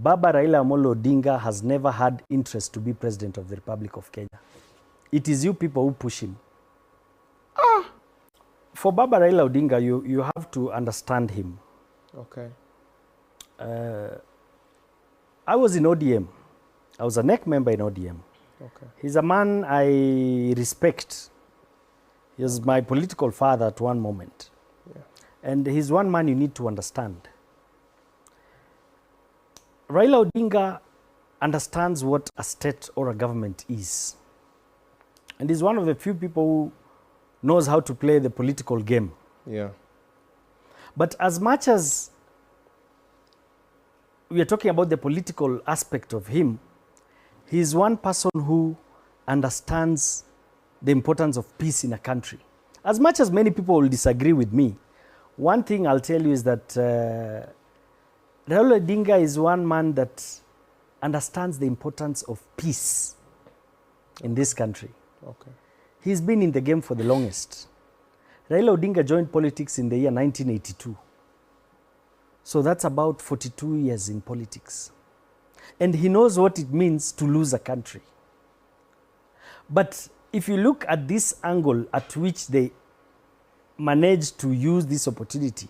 Baba Raila Amolo Odinga has never had interest to be president of the Republic of Kenya. It is you people who push him. For Baba Raila Odinga, you have to understand him. Okay. I was in ODM. I was a NEC member in ODM. Okay. He's a man I respect. He was my political father at one moment. Yeah. And he's one man you need to understand. Raila Odinga understands what a state or a government is. And he's one of the few people who knows how to play the political game. Yeah. But as much as we are talking about the political aspect of him, he's one person who understands the importance of peace in a country. As much as many people will disagree with me, one thing I'll tell you is that Raila Odinga is one man that understands the importance of peace in this country. Okay. He's been in the game for the longest. Raila Odinga joined politics in the year 1982. So that's about 42 years in politics. And he knows what it means to lose a country. But if you look at this angle at which they managed to use this opportunity,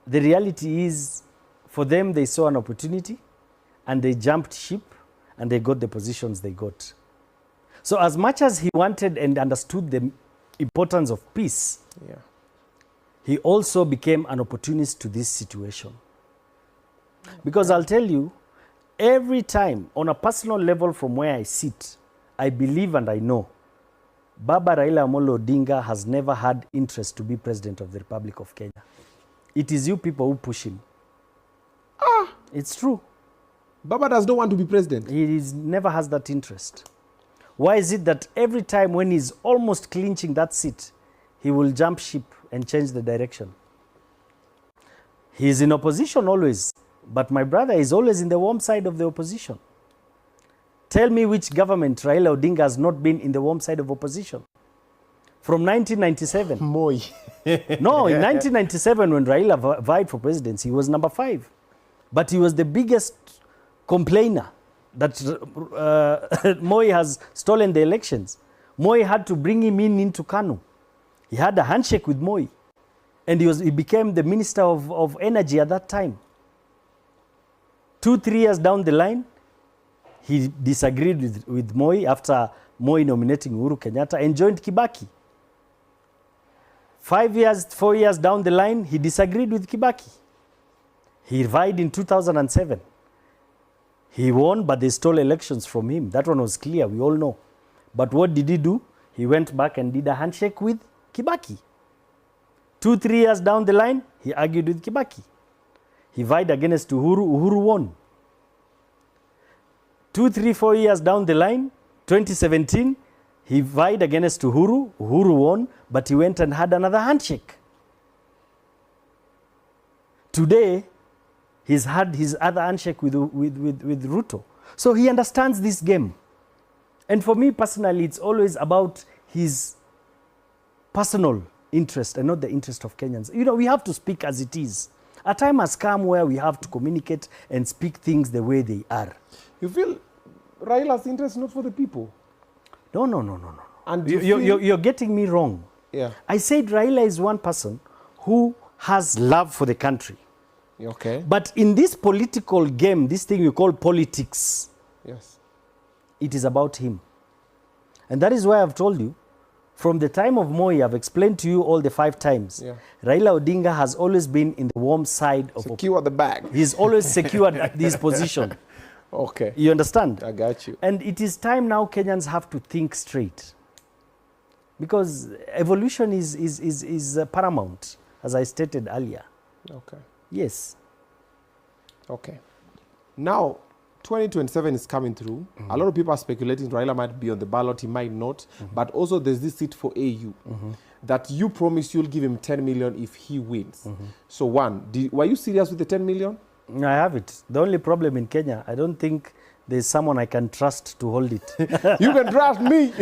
the reality is, for them, they saw an opportunity and they jumped ship and they got the positions they got. So as much as he wanted and understood the importance of peace, Yeah. he also became an opportunist to this situation. Because I'll tell you, every time, on a personal level from where I sit, I believe and I know, Baba Raila Amolo Odinga has never had interest to be president of the Republic of Kenya. It is you people who push him. It's true. Baba does not want to be president. Never has that interest. Why is it that every time when he's almost clinching that seat, he will jump ship and change the direction? He's in opposition always, but my brother is always in the warm side of the opposition. Tell me which government Raila Odinga has not been in the warm side of opposition. From 1997. Moi. No, in 1997 when Raila vied for presidency, he was number 5. But he was the biggest complainer that Moi has stolen the elections. Moi had to bring him into Kanu. He had a handshake with Moi. And he became the Minister of Energy at that time. 2-3 years down the line, he disagreed with Moi after Moi nominating Uhuru Kenyatta and joined Kibaki. 4 years down the line, he disagreed with Kibaki. He vied in 2007. He won, but they stole elections from him. That one was clear, we all know. But what did he do? He went back and did a handshake with Kibaki. 2-3 years down the line, he argued with Kibaki. He vied against Uhuru. Uhuru won. 4 years down the line, 2017, he vied against Uhuru. Uhuru won, but he went and had another handshake. Today, he's had his other handshake with Ruto. So he understands this game. And for me personally, it's always about his personal interest and not the interest of Kenyans. You know, we have to speak as it is. A time has come where we have to communicate and speak things the way they are. You feel Raila's interest not for the people? No. And you're getting me wrong. Yeah. I said Raila is one person who has love for the country. Okay. But in this political game, this thing you call politics, Yes. it is about him. And that is why I've told you, from the time of Moi, I've explained to you all the 5 times, Yeah. Raila Odinga has always been in the warm side of Secure the bag. He's always secured at this position. Okay. You understand? I got you. And it is time now Kenyans have to think straight. Because evolution is paramount, as I stated earlier. Okay. Yes. Okay. Now, 2027 is coming through. A lot of people are speculating Raila might be on the ballot, he might not. But also there's this seat for AU that you promised you'll give him 10 million if he wins. So one, were you serious with the 10 million? I have it. The only problem in Kenya, I don't think there's someone I can trust to hold it. You can trust me.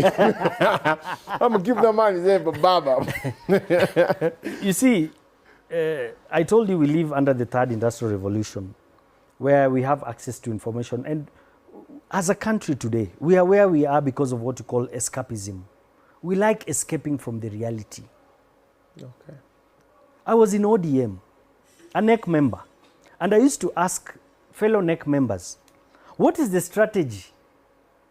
I'm going to give the money there for Baba. You see, I told you we live under the 3rd industrial revolution. where we have access to information. And as a country today, we are where we are because of what you call escapism. We like escaping from the reality. Okay. I was in ODM, a NEC member, and I used to ask fellow NEC members, what is the strategy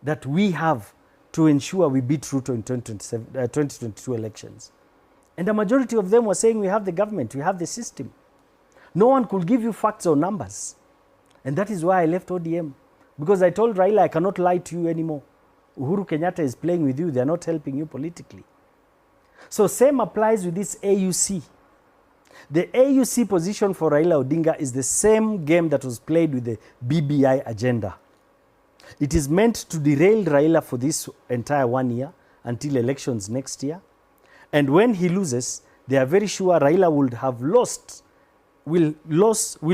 that we have to ensure we beat Ruto in 2022 elections? And the majority of them were saying, we have the government, we have the system. No one could give you facts or numbers. And that is why I left ODM. Because I told Raila, I cannot lie to you anymore. Uhuru Kenyatta is playing with you, they are not helping you politically. So same applies with this AUC. The AUC position for Raila Odinga is the same game that was played with the BBI agenda. It is meant to derail Raila for this entire 1 year until elections next year. And when he loses, they are very sure Raila will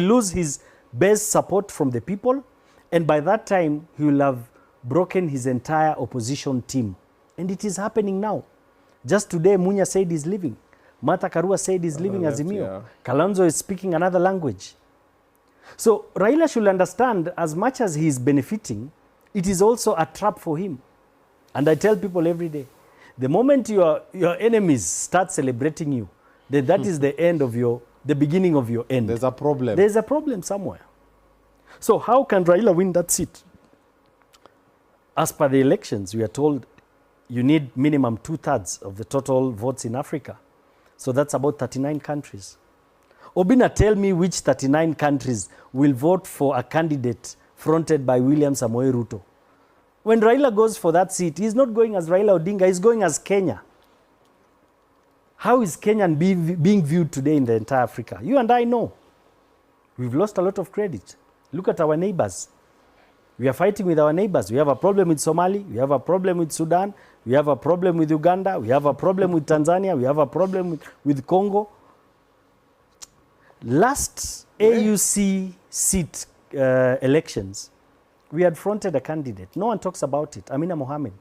lose his base support from the people. And by that time, he will have broken his entire opposition team. And it is happening now. Just today, Munya said he's leaving. Martha Karua said he's leaving Azimio. Yeah. Kalonzo is speaking another language. So Raila should understand, as much as he is benefiting, it is also a trap for him. And I tell people every day, the moment your enemies start celebrating you, then that is the end of the beginning of your end. There's a problem. There's a problem somewhere. So how can Raila win that seat? As per the elections, we are told you need minimum 2/3 of the total votes in Africa. So that's about 39 countries. Obina, tell me which 39 countries will vote for a candidate fronted by William Samoei Ruto. When Raila goes for that seat, he's not going as Raila Odinga, he's going as Kenya. How is Kenyan being viewed today in the entire Africa? You and I know. We've lost a lot of credit. Look at our neighbors. We are fighting with our neighbors. We have a problem with Somali. We have a problem with Sudan. We have a problem with Uganda. We have a problem with Tanzania. We have a problem with Congo. Last AUC seat elections, we had fronted a candidate. No one talks about it, Amina Mohammed.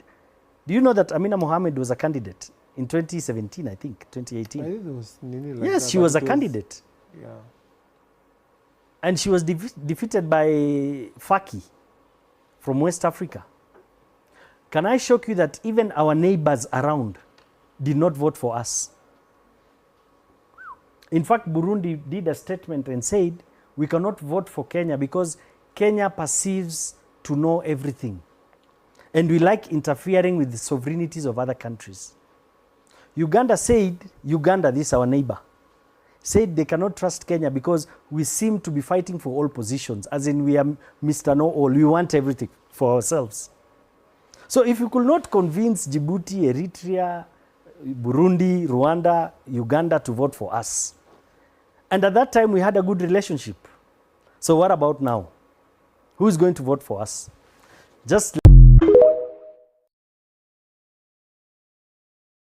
Do you know that Amina Mohammed was a candidate in 2017, I think, 2018? I think there was like yes, that, she was a candidate. Yeah. And she was defeated by Faki from West Africa. Can I shock you that even our neighbors around did not vote for us? In fact, Burundi did a statement and said, we cannot vote for Kenya because Kenya perceives to know everything. And we like interfering with the sovereignties of other countries. Uganda said, this our neighbor, said they cannot trust Kenya because we seem to be fighting for all positions, as in we are Mr. Know-All, we want everything for ourselves. So if you could not convince Djibouti, Eritrea, Burundi, Rwanda, Uganda to vote for us, and at that time we had a good relationship, so what about now? Who is going to vote for us? Just